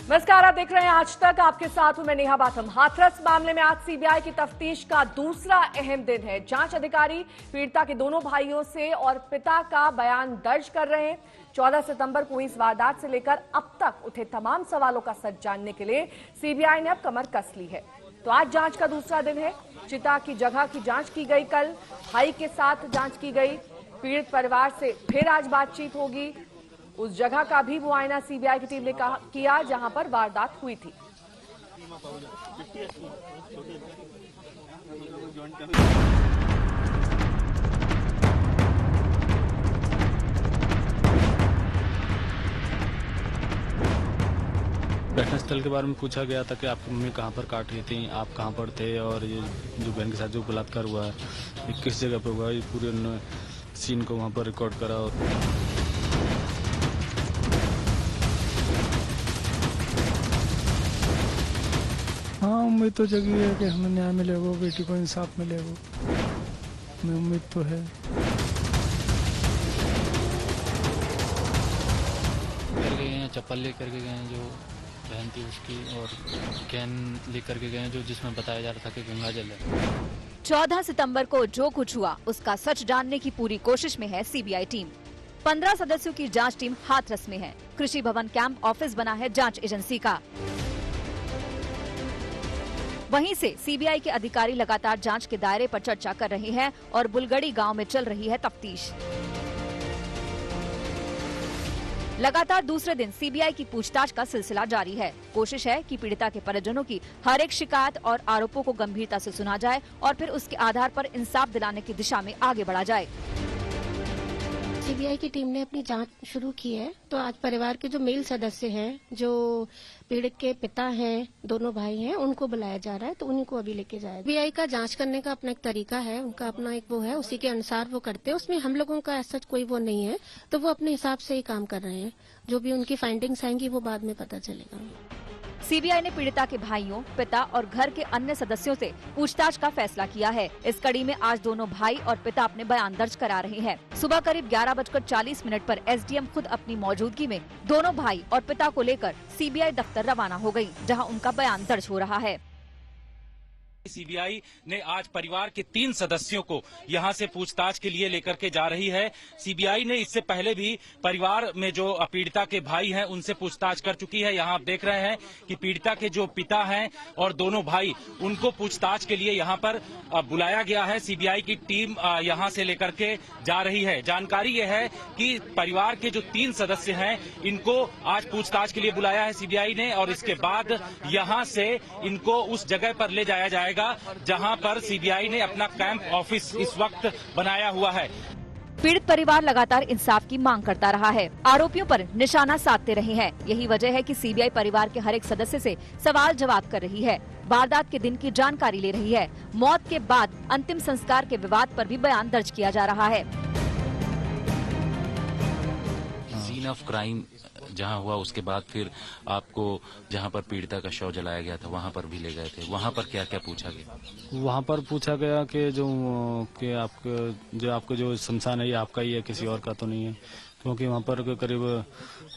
नमस्कार, आप देख रहे हैं आज तक। आपके साथ हूं मैं नेहा बाथम। हाथरस मामले में आज सीबीआई की तफ्तीश का दूसरा अहम दिन है। जांच अधिकारी पीड़िता के दोनों भाइयों से और पिता का बयान दर्ज कर रहे हैं। 14 सितंबर को इस वारदात से लेकर अब तक उठे तमाम सवालों का सच जानने के लिए सीबीआई ने अब कमर कस ली है। तो आज जांच का दूसरा दिन है। चिता की जगह की जांच की गई, कल भाई के साथ जांच की गई। पीड़ित परिवार से फिर आज बातचीत होगी। उस जगह का भी मुआयना सीबीआई की टीम ने किया जहां पर वारदात हुई थी। घटनास्थल के बारे में पूछा गया था कि आपकी मम्मी कहाँ पर काट रही थी, आप कहाँ पर थे, और ये जो बहन के साथ जो बलात्कार हुआ है ये किस जगह पर हुआ है, ये पूरे सीन को वहाँ पर रिकॉर्ड करा। हाँ, उम्मीद तो जगी है कि हमें न्याय मिलेगा, बेटी को इंसाफ मिलेगा। हमें उम्मीद तो है। कर गए हैं, चप्पल लेकर के गए हैं जो बहन थी उसकी, और कैन लेकर के गए हैं जो जिसमें बताया जा रहा था कि गंगा जल है। 14 सितंबर को जो कुछ हुआ उसका सच जानने की पूरी कोशिश में है सीबीआई टीम। 15 सदस्यों की जांच टीम हाथरस में है। कृषि भवन कैंप ऑफिस बना है जांच एजेंसी का। वहीं से सीबीआई के अधिकारी लगातार जांच के दायरे पर चर्चा कर रहे हैं और बुलगड़ी गांव में चल रही है तफ्तीश। लगातार दूसरे दिन सीबीआई की पूछताछ का सिलसिला जारी है। कोशिश है कि पीड़िता के परिजनों की हर एक शिकायत और आरोपों को गंभीरता से सुना जाए और फिर उसके आधार पर इंसाफ दिलाने की दिशा में आगे बढ़ा जाए। सीबीआई की टीम ने अपनी जांच शुरू की है। तो आज परिवार के जो मेल सदस्य हैं, जो पीड़ित के पिता हैं, दोनों भाई हैं, उनको बुलाया जा रहा है। तो उन्हीं को अभी लेके जाएगा। सीबीआई का जांच करने का अपना एक तरीका है, उनका अपना एक वो है, उसी के अनुसार वो करते हैं। उसमें हम लोगों का ऐसा कोई वो नहीं है। तो वो अपने हिसाब से ही काम कर रहे हैं। जो भी उनकी फाइंडिंग्स आएंगी वो बाद में पता चलेगा। सीबीआई ने पीड़िता के भाइयों, पिता और घर के अन्य सदस्यों से पूछताछ का फैसला किया है। इस कड़ी में आज दोनों भाई और पिता अपने बयान दर्ज करा रहे हैं। सुबह करीब 11:40 पर एसडीएम खुद अपनी मौजूदगी में दोनों भाई और पिता को लेकर सीबीआई दफ्तर रवाना हो गयी, जहां उनका बयान दर्ज हो रहा है। सीबीआई ने आज परिवार के 3 सदस्यों को यहां से पूछताछ के लिए लेकर के जा रही है। सीबीआई ने इससे पहले भी परिवार में जो पीड़िता के भाई हैं उनसे पूछताछ कर चुकी है। यहां आप देख रहे हैं कि पीड़िता के जो पिता हैं और दोनों भाई, उनको पूछताछ के लिए यहां पर बुलाया गया है। सीबीआई की टीम यहां से लेकर के जा रही है। जानकारी यह है कि परिवार के जो 3 सदस्य हैं इनको आज पूछताछ के लिए बुलाया है सीबीआई ने, और इसके बाद यहां से इनको उस जगह पर ले जाया जाएगा जहां पर सीबीआई ने अपना कैंप ऑफिस इस वक्त बनाया हुआ है। पीड़ित परिवार लगातार इंसाफ की मांग करता रहा है। आरोपियों पर निशाना साधते रहे हैं। यही वजह है कि सीबीआई परिवार के हर एक सदस्य से सवाल जवाब कर रही है, वारदात के दिन की जानकारी ले रही है। मौत के बाद अंतिम संस्कार के विवाद पर भी बयान दर्ज किया जा रहा है। सीन ऑफ क्राइम जहां हुआ उसके बाद फिर आपको जहां पर पीड़िता का शव जलाया गया था वहां पर भी ले गए थे। वहां पर क्या क्या पूछा गया? वहाँ पर पूछा गया कि आपका जो शमशान है ये आपका ही है, किसी और का तो नहीं है। क्योंकि वहाँ पर करीब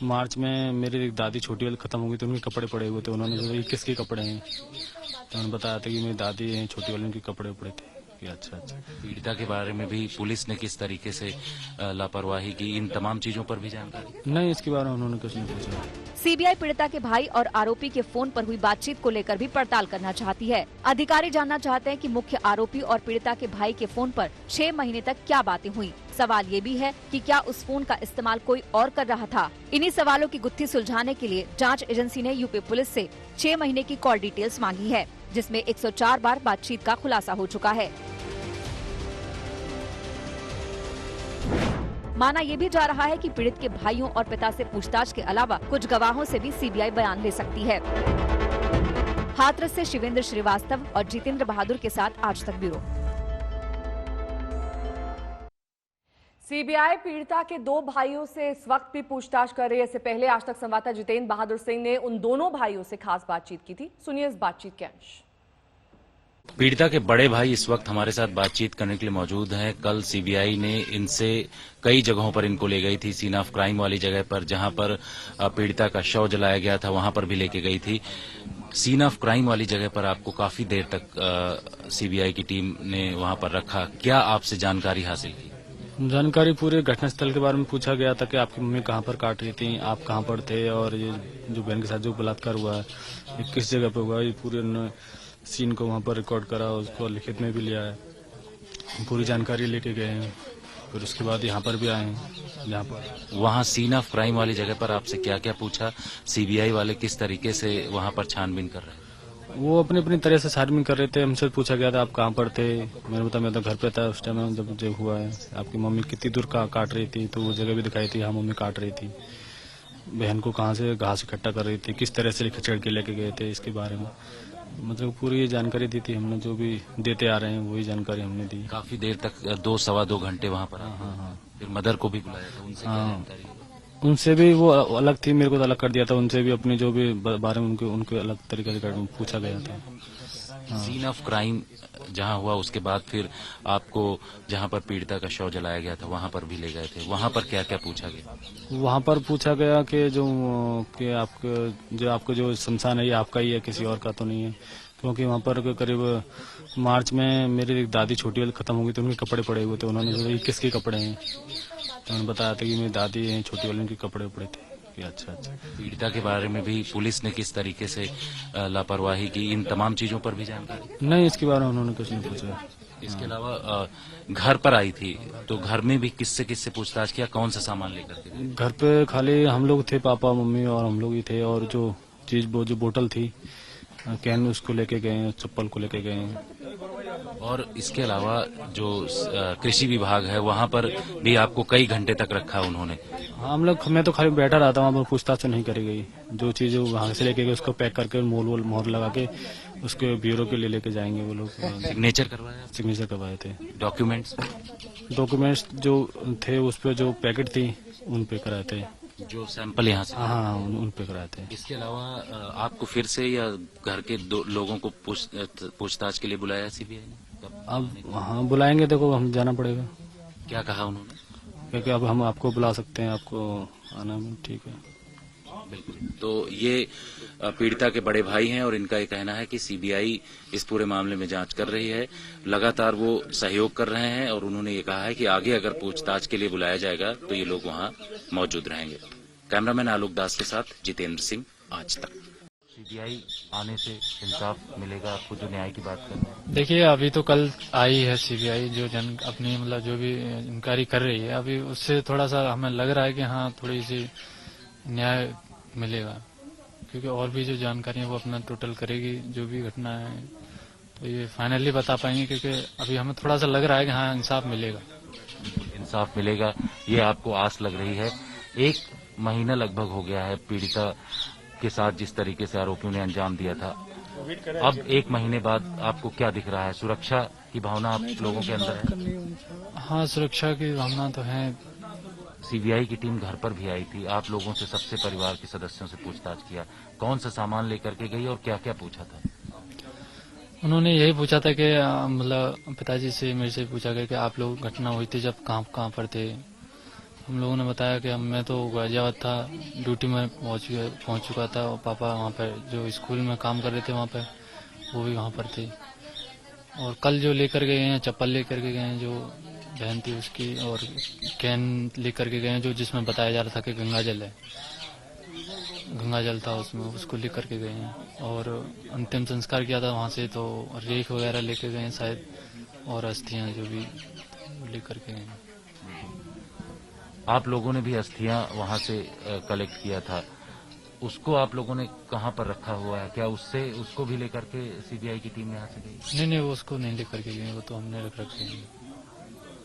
मार्च में मेरी एक दादी छोटी वाली खत्म हो गई, तो उनके कपड़े पड़े हुए थे। उन्होंने बोला ये किसके कपड़े हैं, तो उन्होंने बताया था कि मेरी दादी है, छोटी वाली उनके कपड़े पड़े थे। अच्छा। पीड़िता के बारे में भी पुलिस ने किस तरीके से लापरवाही की, इन तमाम चीजों पर भी जानकारी नहीं, इसके बारे में उन्होंने कुछ नहीं पूछा। सीबीआई पीड़िता के भाई और आरोपी के फोन पर हुई बातचीत को लेकर भी पड़ताल करना चाहती है। अधिकारी जानना चाहते हैं कि मुख्य आरोपी और पीड़िता के भाई के फोन पर 6 महीने तक क्या बातें हुई। सवाल ये भी है कि क्या उस फोन का इस्तेमाल कोई और कर रहा था। इन्हीं सवालों की गुत्थी सुलझाने के लिए जांच एजेंसी ने यूपी पुलिस से 6 महीने की कॉल डिटेल्स मांगी है, जिसमें 104 बार बातचीत का खुलासा हो चुका है। माना यह भी जा रहा है कि पीड़ित के भाइयों और पिता से पूछताछ के अलावा कुछ गवाहों से भी सीबीआई बयान ले सकती है। हाथरस से शिवेंद्र श्रीवास्तव और जितेंद्र बहादुर के साथ आज तक ब्यूरो। सीबीआई पीड़िता के 2 भाइयों से इस वक्त भी पूछताछ कर रही है। इससे पहले आज तक संवाददाता जितेंद्र बहादुर सिंह ने उन दोनों भाइयों से खास बातचीत की थी। सुनिए इस बातचीत के अंश। पीड़िता के बड़े भाई इस वक्त हमारे साथ बातचीत करने के लिए मौजूद हैं। कल सीबीआई ने इनसे कई जगहों पर इनको ले गई थी। सीन ऑफ क्राइम वाली जगह पर जहां पर पीड़िता का शव जलाया गया था वहां पर भी लेके गई थी। सीन ऑफ क्राइम वाली जगह पर आपको काफी देर तक सीबीआई की टीम ने वहां पर रखा। क्या आपसे जानकारी हासिल की? जानकारी पूरे घटनास्थल के बारे में पूछा गया था कि आपकी मम्मी कहाँ पर काट रही थी, आप कहाँ पर थे, और ये जो बहन के साथ जो बलात्कार हुआ है ये किस जगह पर हुआ है। ये पूरे सीन को वहाँ पर रिकॉर्ड करा, उसको लिखित में भी लिया है, पूरी जानकारी लेके गए हैं। फिर उसके बाद यहाँ पर भी आए हैं। यहाँ पर वहाँ सीन ऑफ क्राइम वाली जगह पर आपसे क्या क्या पूछा? सीबीआई वाले किस तरीके से वहाँ पर छानबीन कर रहे हैं? वो अपनी अपनी तरह से छानबीन कर रहे थे। हमसे पूछा गया था आप कहाँ पर थे। मैंने बताया मैं तो घर पे था उस टाइम जब जो हुआ है। आपकी मम्मी कितनी दूर काट रही थी, तो वो जगह भी दिखाई थी, हाँ मम्मी काट रही थी। बहन को कहाँ से घास इकट्ठा कर रही थी, किस तरह से खिचड़ के लेके गए थे, इसके बारे में मतलब पूरी जानकारी दी थी हमने। जो भी देते आ रहे हैं वही जानकारी हमने दी। काफी देर तक 2-2.25 घंटे वहाँ पर। हाँ। फिर मदर को भी बुलाया था, उनसे क्या हाँ। जानकारी? उनसे भी वो अलग थी, मेरे को तो अलग कर दिया था। उनसे भी अपनी जो भी बारे में उनके अलग तरीके से पूछा गया था। सीन ऑफ क्राइम जहाँ हुआ उसके बाद फिर आपको जहाँ पर पीड़िता का शव जलाया गया था वहाँ पर भी ले गए थे। वहाँ पर क्या क्या पूछा गया? वहाँ पर पूछा गया कि आपका जो शमशान है ये आपका ही है, किसी और का तो नहीं है। क्योंकि वहाँ पर करीब मार्च में मेरी दादी छोटी वाली खत्म हो गई, तो उनके कपड़े पड़े हुए थे। उन्होंने सोचा ये किसके कपड़े हैं, तो उन्होंने बताया था कि मेरी दादी है, छोटी वाली उनके कपड़े पड़े थे। अच्छा। पीड़िता के बारे में भी पुलिस ने किस तरीके से लापरवाही की, इन तमाम चीजों पर भी जानकारी? नहीं, इसके बारे में उन्होंने कुछ नहीं पूछा। इसके अलावा घर पर आई थी तो घर में भी किससे किससे पूछताछ किया? कौन सा सामान लेकर के गई? घर पे खाली हम लोग थे, पापा मम्मी और हम लोग ही थे। और जो चीज वो जो बोतल थी कैन उसको लेके गए, चप्पल को लेके गए। और इसके अलावा जो कृषि विभाग है वहाँ पर भी आपको कई घंटे तक रखा उन्होंने? हम लोग, मैं तो खाली बैठा रहा था वहाँ पर, पूछताछ तो नहीं करी गई। जो चीज वहाँ से लेके गए उसको पैक करके मोहर लगा के उसके ब्यूरो के लिए लेके जाएंगे वो लोग। सिग्नेचर करवाया? सिग्नेचर करवाए थे। डॉक्यूमेंट्स जो थे उस पे जो पैकेट थी उन पे कराए थे। जो सैंपल यहाँ से? हाँ, उन पे कराए थे। इसके अलावा आपको फिर से या घर के लोगों को पूछताछ के लिए बुलाया सीबीआई ने? अब हाँ बुलाएंगे, देखो हम जाना पड़ेगा। क्या कहा उन्होंने? क्योंकि अब हम आपको बुला सकते हैं, आपको आना में ठीक है। बिल्कुल। तो ये पीड़िता के बड़े भाई हैं और इनका ये कहना है कि सीबीआई इस पूरे मामले में जांच कर रही है, लगातार वो सहयोग कर रहे हैं। और उन्होंने ये कहा है कि आगे अगर पूछताछ के लिए बुलाया जाएगा तो ये लोग वहां मौजूद रहेंगे। कैमरामैन आलोक दास के साथ जितेंद्र सिंह, आज तक। सीबीआई आने से इंसाफ मिलेगा आपको, जो न्याय की बात कर रहे हैं? देखिए, अभी तो कल आई है सीबीआई, जो अपनी मतलब जो भी इंक्वायरी कर रही है, अभी उससे थोड़ा सा हमें लग रहा है कि हाँ थोड़ी सी न्याय मिलेगा। क्योंकि और भी जो जानकारी है वो अपना टोटल करेगी, जो भी घटना है, तो ये फाइनली बता पाएंगे। क्योंकि अभी हमें थोड़ा सा लग रहा है कि हाँ इंसाफ मिलेगा। इंसाफ मिलेगा, ये आपको आस लग रही है। 1 महीना लगभग हो गया है पीड़िता के साथ जिस तरीके से आरोपियों ने अंजाम दिया था। अब 1 महीने बाद आपको क्या दिख रहा है? सुरक्षा की भावना आप लोगों के अंदर है? हाँ, सुरक्षा की भावना तो है। सीबीआई की टीम घर पर भी आई थी, आप लोगों से, सबसे परिवार के सदस्यों से पूछताछ किया। कौन सा सामान लेकर के गई और क्या क्या पूछा था? उन्होंने यही पूछा था कि मतलब पिताजी से, मेरे से पूछा गया कि आप लोग घटना हुई थी जब कहाँ पर थे। हम लोगों ने बताया कि मैं तो गाजियाबाद था, ड्यूटी में पहुंच चुका था, और पापा वहाँ पर जो स्कूल में काम कर रहे थे वहाँ पर, वो भी वहाँ पर थे। और कल जो लेकर गए हैं, चप्पल लेकर के गए हैं जो बहन थी उसकी, और कैन लेकर के गए हैं जो जिसमें बताया जा रहा था कि गंगा जल है, गंगा जल था उसमें, उसको लेकर के गए हैं। और अंतिम संस्कार किया था वहाँ से, तो रेख वगैरह लेकर गए हैं शायद, और अस्थियाँ जो भी लेकर के गए हैं। आप लोगों ने भी अस्थियां वहां से कलेक्ट किया था, उसको आप लोगों ने कहां पर रखा हुआ है? क्या उसको भी लेकर के सीबीआई की टीम यहाँ से गई? नहीं, वो उसको नहीं लेकर के गए, वो तो हमने रख रखे हैं।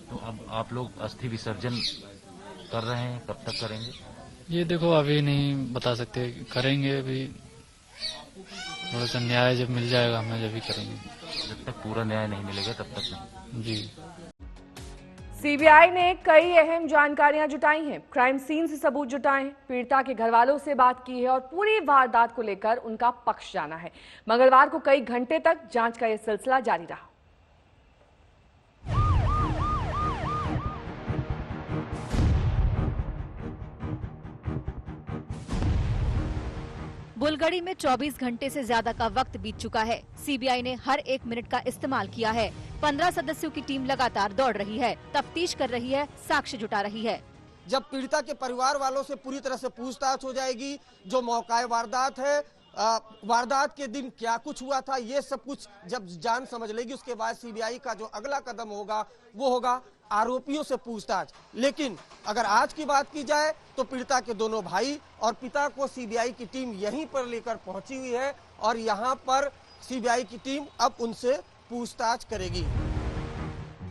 तो अब आप लोग अस्थि विसर्जन कर रहे हैं, कब तक करेंगे? ये देखो अभी नहीं बता सकते, करेंगे अभी, थोड़ा सा न्याय जब मिल जाएगा हमें जब भी करेंगे। जब तक पूरा न्याय नहीं मिलेगा तब तक नहीं? जी। सीबीआई ने कई अहम जानकारियां जुटाई हैं। क्राइम सीन से सबूत जुटाए हैं, पीड़िता के घर वालों से बात की है और पूरी वारदात को लेकर उनका पक्ष जाना है। मंगलवार को कई घंटे तक जांच का यह सिलसिला जारी रहा। बुलगड़ी में 24 घंटे से ज्यादा का वक्त बीत चुका है। सीबीआई ने हर एक मिनट का इस्तेमाल किया है। 15 सदस्यों की टीम लगातार दौड़ रही है, तफ्तीश कर रही है, साक्ष्य जुटा रही है। जब पीड़िता के परिवार वालों से पूरी तरह से पूछताछ हो जाएगी, जो मौका वारदात है, वारदात के दिन क्या कुछ हुआ था, ये सब कुछ जब जान समझ लेगी, उसके बाद सीबीआई का जो अगला कदम होगा वो होगा आरोपियों से पूछताछ। लेकिन अगर आज की बात की जाए तो पीड़िता के दोनों भाई और पिता को सीबीआई की टीम यहीं पर लेकर पहुंची हुई है और यहां पर सीबीआई की टीम अब उनसे पूछताछ करेगी।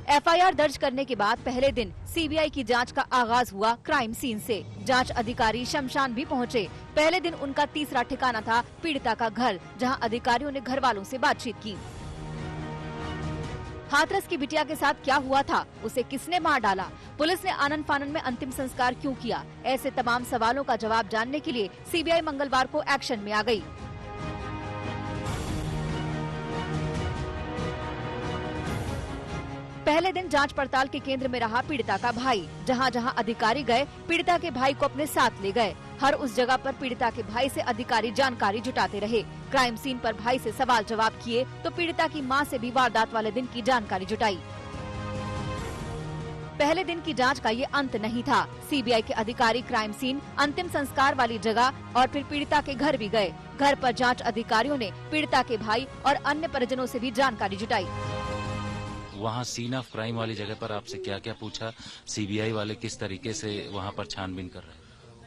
एफआईआर दर्ज करने के बाद पहले दिन सीबीआई की जांच का आगाज हुआ क्राइम सीन से। जांच अधिकारी शमशान भी पहुंचे। पहले दिन उनका तीसरा ठिकाना था पीड़िता का घर, जहां अधिकारियों ने घर वालों से बातचीत की। हाथरस की बिटिया के साथ क्या हुआ था, उसे किसने मार डाला, पुलिस ने आनन फानन में अंतिम संस्कार क्यों किया, ऐसे तमाम सवालों का जवाब जानने के लिए सीबीआई मंगलवार को एक्शन में आ गई। पहले दिन जांच पड़ताल के केंद्र में रहा पीड़िता का भाई। जहां जहां अधिकारी गए, पीड़िता के भाई को अपने साथ ले गए। हर उस जगह पर पीड़िता के भाई से अधिकारी जानकारी जुटाते रहे। क्राइम सीन पर भाई से सवाल जवाब किए तो पीड़िता की मां से भी वारदात वाले दिन की जानकारी जुटाई। पहले दिन की जांच का ये अंत नहीं था। सीबीआई के अधिकारी क्राइम सीन, अंतिम संस्कार वाली जगह और फिर पीड़िता के घर भी गए। घर पर जांच अधिकारियों ने पीड़िता के भाई और अन्य परिजनों से भी जानकारी जुटाई। वहाँ सीन ऑफ क्राइम वाली जगह पर आपसे क्या क्या पूछा, सीबीआई वाले किस तरीके से वहाँ पर छानबीन कर रहे हैं?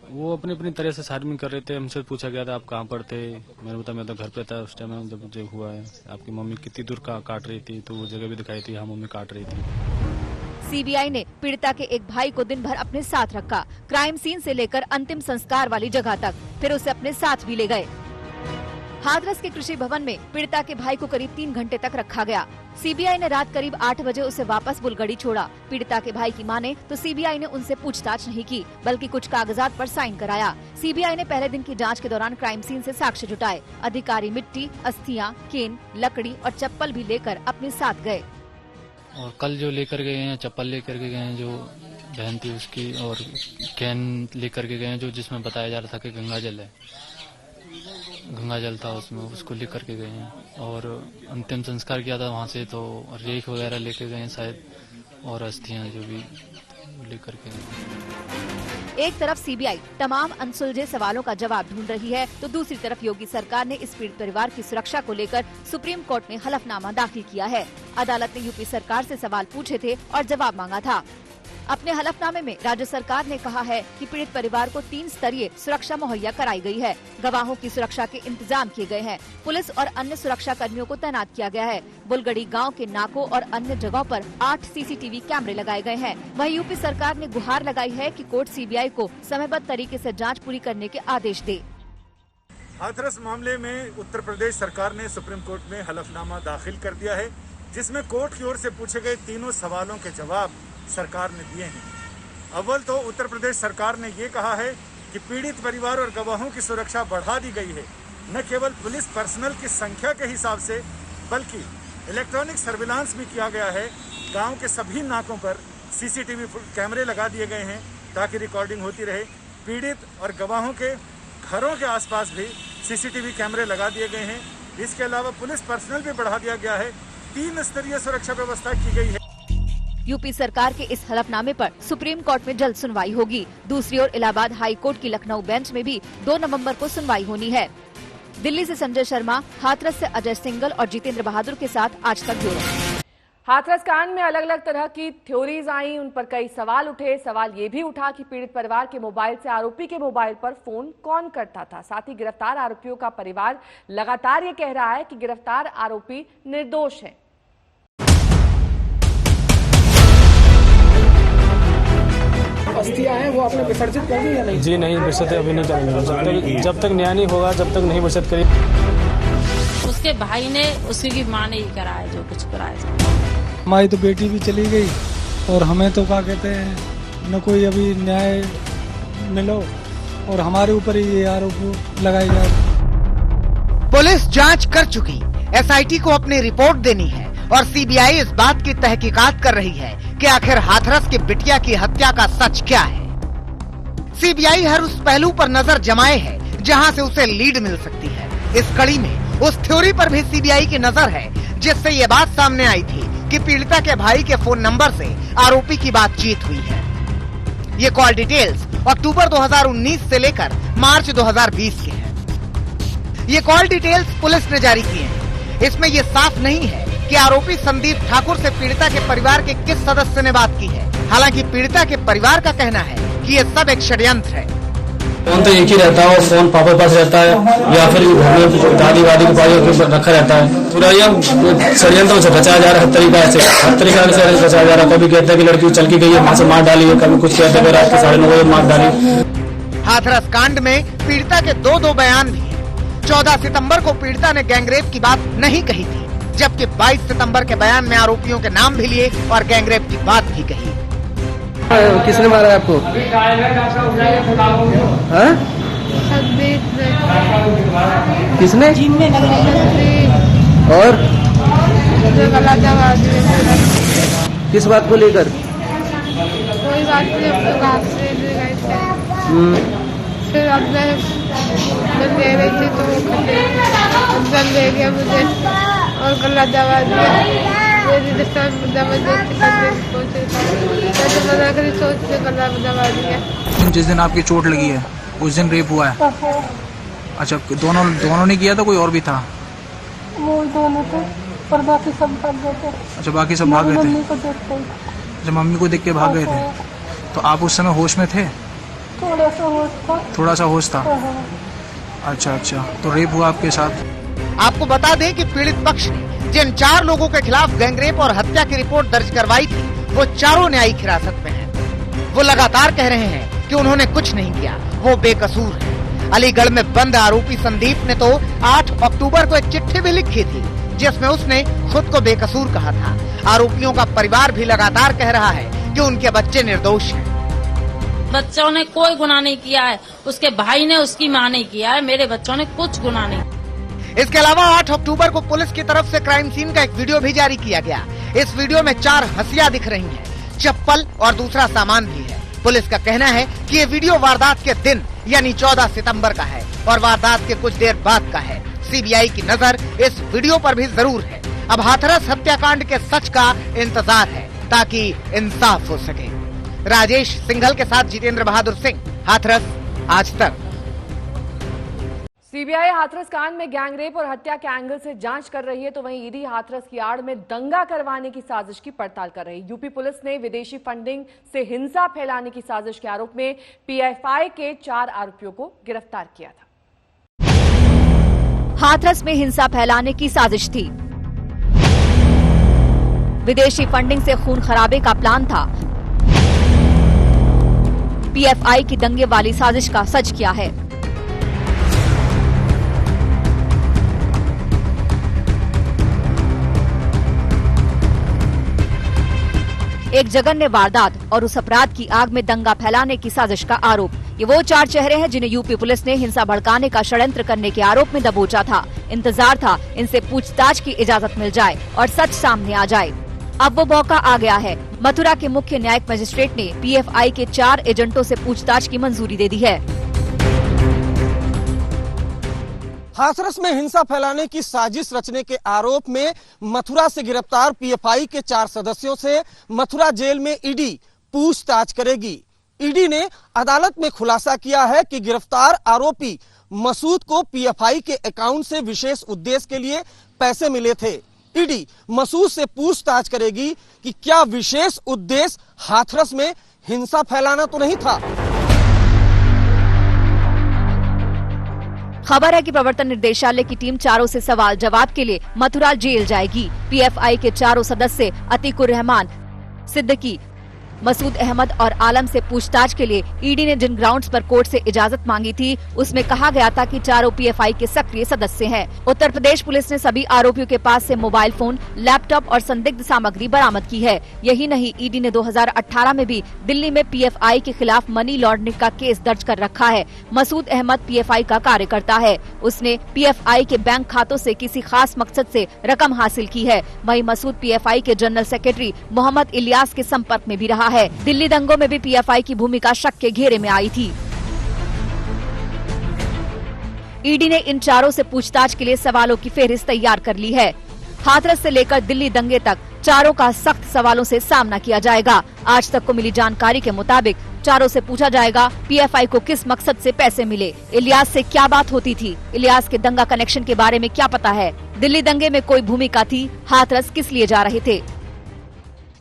वो अपनी अपनी तरह से छानबीन कर रहे थे। हमसे पूछा गया था आप कहाँ पर थे, मैंने बताया मैं तो घर पे था उस टाइम जब जो हुआ है। आपकी मम्मी कितनी दूर काट रही थी, तो वो जगह भी दिखाई थी, हाँ मम्मी काट रही थी। सीबीआई ने पीड़िता के एक भाई को दिन भर अपने साथ रखा, क्राइम सीन से लेकर अंतिम संस्कार वाली जगह तक, फिर उसे अपने साथ भी ले गए। हाथरस के कृषि भवन में पीड़िता के भाई को करीब 3 घंटे तक रखा गया। सीबीआई ने रात करीब 8 बजे उसे वापस बुलगड़ी छोड़ा। पीड़िता के भाई की माने तो सीबीआई ने उनसे पूछताछ नहीं की, बल्कि कुछ कागजात पर साइन कराया। सीबीआई ने पहले दिन की जांच के दौरान क्राइम सीन से साक्ष्य जुटाए। अधिकारी मिट्टी, अस्थियां, केन, लकड़ी और चप्पल भी लेकर अपने साथ गए। और कल जो लेकर गए हैं, चप्पल लेकर के गए हैं जो बहन थी उसकी, और कैन लेकर के गए हैं जो जिसमें बताया जा रहा था कि गंगा जल है, गंगा जल था उसमें, उसको लेकर के गए हैं। और अंतिम संस्कार किया था वहाँ से, तो रेख वगैरह लेकर गए हैं शायद, और अस्थियां जो भी लेकर के गए। एक तरफ सीबीआई तमाम अनसुलझे सवालों का जवाब ढूंढ रही है, तो दूसरी तरफ योगी सरकार ने इस पीड़ित परिवार की सुरक्षा को लेकर सुप्रीम कोर्ट में हलफनामा दाखिल किया है। अदालत ने यूपी सरकार से सवाल पूछे थे और जवाब मांगा था। अपने हलफनामे में राज्य सरकार ने कहा है कि पीड़ित परिवार को 3 स्तरीय सुरक्षा मुहैया कराई गई है। गवाहों की सुरक्षा के इंतजाम किए गए हैं। पुलिस और अन्य सुरक्षा कर्मियों को तैनात किया गया है। बुलगड़ी गांव के नाकों और अन्य जगहों पर 8 सीसीटीवी कैमरे लगाए गए हैं। वहीं यूपी सरकार ने गुहार लगाई है कि कोर्ट सीबीआई को समयबद्ध तरीके से जांच पूरी करने के आदेश दे। हाथरस मामले में उत्तर प्रदेश सरकार ने सुप्रीम कोर्ट में हलफनामा दाखिल कर दिया है, जिसमें कोर्ट की ओर से पूछे गए 3 सवालों के जवाब सरकार ने दिए हैं। अव्वल तो उत्तर प्रदेश सरकार ने ये कहा है कि पीड़ित परिवार और गवाहों की सुरक्षा बढ़ा दी गई है। न केवल पुलिस पर्सनल की संख्या के हिसाब से, बल्कि इलेक्ट्रॉनिक सर्विलांस भी किया गया है। गांव के सभी नाकों पर सीसीटीवी कैमरे लगा दिए गए हैं ताकि रिकॉर्डिंग होती रहे। पीड़ित और गवाहों के घरों के आसपास भी सीसीटीवी कैमरे लगा दिए गए हैं। इसके अलावा पुलिस पर्सनल भी बढ़ा दिया गया है। 3 स्तरीय सुरक्षा व्यवस्था की गई है। यूपी सरकार के इस हलफनामे पर सुप्रीम कोर्ट में जल्द सुनवाई होगी। दूसरी ओर इलाहाबाद हाई कोर्ट की लखनऊ बेंच में भी 2 नवंबर को सुनवाई होनी है। दिल्ली से संजय शर्मा, हाथरस से अजय सिंगल और जितेंद्र बहादुर के साथ आज तक ब्यूरो। हाथरस कांड में अलग अलग तरह की थ्योरीज आई, उन पर कई सवाल उठे। सवाल ये भी उठा कि पीड़ित परिवार के मोबाइल से आरोपी के मोबाइल पर फोन कौन करता था। साथ ही गिरफ्तार आरोपियों का परिवार लगातार ये कह रहा है कि गिरफ्तार आरोपी निर्दोष है। अस्थियां हैं वो आपने विसर्जित कर दी या नहीं? जी नहीं, विसर्जित अभी नहीं करेंगे। जब तक न्याय नहीं होगा, जब तक नहीं विसर्जित करेंगे। उसके भाई ने, उसकी माँ ने ही कराया जो कुछ कराया। हमारी तो बेटी भी चली गई और हमें तो क्या कहते हैं न कोई अभी न्याय मिलो और हमारे ऊपर ही ये आरोप लगाए जा रहे। पुलिस जांच कर चुकी, एसआईटी को अपनी रिपोर्ट देनी है और सीबीआई इस बात की तहकीकात कर रही है कि आखिर हाथरस की बिटिया की हत्या का सच क्या है। सीबीआई हर उस पहलू पर नजर जमाए है जहां से उसे लीड मिल सकती है। इस कड़ी में उस थ्योरी पर भी सीबीआई की नजर है जिससे ये बात सामने आई थी कि पीड़िता के भाई के फोन नंबर से आरोपी की बातचीत हुई है। ये कॉल डिटेल्स अक्टूबर 2019 से लेकर मार्च 2020 के हैं। ये कॉल डिटेल्स पुलिस ने जारी किए हैं। इसमें ये साफ नहीं है कि आरोपी संदीप ठाकुर से पीड़िता के परिवार के किस सदस्य ने बात की है। हालांकि पीड़िता के परिवार का कहना है कि ये सब एक षड्यंत्र है। फोन तो एक ही रहता है, फोन पापा के पास रहता है या फिर घर में दादी वादी के पास रखा रहता है। पूरा यह षड्यंत्र से बचाया जा रहा है। हर तरीका से बचाया जा रहा है। कभी कहते हैं कि लड़की चल की गई है, माँ से मार डाली है, कभी कुछ कहते हैं रात के 9:30 बजे मार डाली। हाथरस कांड में पीड़िता के दो बयान भी हैं। 14 सितंबर को पीड़िता ने गैंगरेप की बात नहीं कही थी, जबकि 22 सितंबर के बयान में आरोपियों के नाम भी लिए और गैंगरेप की बात भी कही। किसने मारा आपको? हाँ? किसने? और किस बात को लेकर? कोई बात नहीं, फिर अब मैं ले रही थी तो वो ले गया मुझे और गला दबा दिया। जिस दिन आपकी चोट लगी है उस दिन रेप हुआ है? अच्छा, दोनों ने किया था, कोई और भी था? वो दोनों थे और बाकी सब भाग गए थे। अच्छा, बाकी सब भाग गए थे। मम्मी को देख के। अच्छा, मम्मी को देख के भाग गए थे। तो आप उस समय होश में थे? थोड़ा सा होश था। थोड़ा सा होश था। अच्छा, तो रेप हुआ आपके साथ? आपको बता दें कि पीड़ित पक्ष ने जिन 4 लोगों के खिलाफ गैंगरेप और हत्या की रिपोर्ट दर्ज करवाई थी वो चारों न्यायिक हिरासत में हैं। वो लगातार कह रहे हैं कि उन्होंने कुछ नहीं किया, वो बेकसूर है। अलीगढ़ में बंद आरोपी संदीप ने तो 8 अक्टूबर को एक चिट्ठी भी लिखी थी जिसमें उसने खुद को बेकसूर कहा था। आरोपियों का परिवार भी लगातार कह रहा है कि उनके बच्चे निर्दोष हैं। बच्चों ने कोई गुनाह नहीं किया है, उसके भाई ने, उसकी माँ ने किया है। मेरे बच्चों ने कुछ गुनाह नहीं। इसके अलावा 8 अक्टूबर को पुलिस की तरफ से क्राइम सीन का एक वीडियो भी जारी किया गया। इस वीडियो में 4 हंसिया दिख रही हैं, चप्पल और दूसरा सामान भी है। पुलिस का कहना है कि ये वीडियो वारदात के दिन यानी 14 सितंबर का है और वारदात के कुछ देर बाद का है। सीबीआई की नजर इस वीडियो पर भी जरूर है। अब हाथरस हत्याकांड के सच का इंतजार है ताकि इंसाफ हो सके। राजेश सिंघल के साथ जितेंद्र बहादुर सिंह, हाथरस, आज तक। सीबीआई हाथरस कांड में गैंगरेप और हत्या के एंगल से जांच कर रही है, तो वहीं ईडी हाथरस की आड़ में दंगा करवाने की साजिश की पड़ताल कर रही है। यूपी पुलिस ने विदेशी फंडिंग से हिंसा फैलाने की साजिश के आरोप में पीएफआई के 4 आरोपियों को गिरफ्तार किया था। हाथरस में हिंसा फैलाने की साजिश थी, विदेशी फंडिंग से खून खराबे का प्लान था। पीएफआई की दंगे वाली साजिश का सच क्या है? एक जघन्य वारदात और उस अपराध की आग में दंगा फैलाने की साजिश का आरोप। ये वो 4 चेहरे हैं जिन्हें यूपी पुलिस ने हिंसा भड़काने का षड्यंत्र करने के आरोप में दबोचा था। इंतजार था इनसे पूछताछ की इजाजत मिल जाए और सच सामने आ जाए। अब वो मौका आ गया है। मथुरा के मुख्य न्यायिक मजिस्ट्रेट ने पीएफआई के 4 एजेंटों से पूछताछ की मंजूरी दे दी है। हाथरस में हिंसा फैलाने की साजिश रचने के आरोप में मथुरा से गिरफ्तार पीएफआई के 4 सदस्यों से मथुरा जेल में ईडी पूछताछ करेगी। ईडी ने अदालत में खुलासा किया है कि गिरफ्तार आरोपी मसूद को पीएफआई के अकाउंट से विशेष उद्देश्य के लिए पैसे मिले थे। ईडी मसूद से पूछताछ करेगी कि क्या विशेष उद्देश्य हाथरस में हिंसा फैलाना तो नहीं था। खबर है कि प्रवर्तन निर्देशालय की टीम चारों से सवाल जवाब के लिए मथुरा जेल जाएगी। पीएफआई के चारों सदस्य अतीकुर रहमान, सिद्दीकी, मसूद अहमद और आलम से पूछताछ के लिए ईडी ने जिन ग्राउंड्स पर कोर्ट से इजाजत मांगी थी उसमें कहा गया था कि चारों पीएफआई के सक्रिय सदस्य हैं। उत्तर प्रदेश पुलिस ने सभी आरोपियों के पास से मोबाइल फोन, लैपटॉप और संदिग्ध सामग्री बरामद की है। यही नहीं, ईडी ने 2018 में भी दिल्ली में पीएफआई के खिलाफ मनी लॉन्ड्रिंग का केस दर्ज कर रखा है। मसूद अहमद पीएफआई का कार्यकर्ता है। उसने पीएफआई के बैंक खातों से किसी खास मकसद से रकम हासिल की है। वहीं मसूद पीएफआई के जनरल सेक्रेटरी मोहम्मद इलियास के संपर्क में भी रहा है। दिल्ली दंगों में भी पीएफआई की भूमिका शक के घेरे में आई थी। ईडी ने इन चारों से पूछताछ के लिए सवालों की फेहरिस्त तैयार कर ली है। हाथरस से लेकर दिल्ली दंगे तक चारों का सख्त सवालों से सामना किया जाएगा। आज तक को मिली जानकारी के मुताबिक चारों से पूछा जाएगा पीएफआई को किस मकसद से पैसे मिले, इलियास से क्या बात होती थी, इलियास के दंगा कनेक्शन के बारे में क्या पता है, दिल्ली दंगे में कोई भूमिका थी, हाथरस किस लिए जा रहे थे।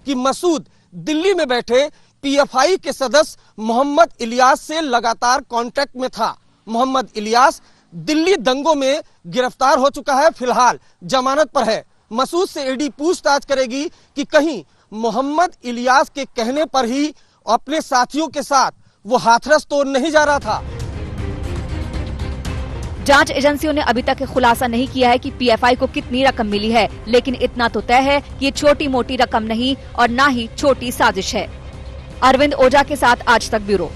कि मसूद दिल्ली में बैठे पीएफआई के सदस्य मोहम्मद इलियास से लगातार कांटेक्ट में था। मोहम्मद इलियास दिल्ली दंगों में गिरफ्तार हो चुका है, फिलहाल जमानत पर है। मसूद से ईडी पूछताछ करेगी कि कहीं मोहम्मद इलियास के कहने पर ही अपने साथियों के साथ वो हाथरस तो नहीं जा रहा था। जांच एजेंसियों ने अभी तक खुलासा नहीं किया है कि पीएफआई को कितनी रकम मिली है, लेकिन इतना तो तय है कि ये छोटी मोटी रकम नहीं और ना ही छोटी साजिश है। अरविंद ओझा के साथ आज तक ब्यूरो।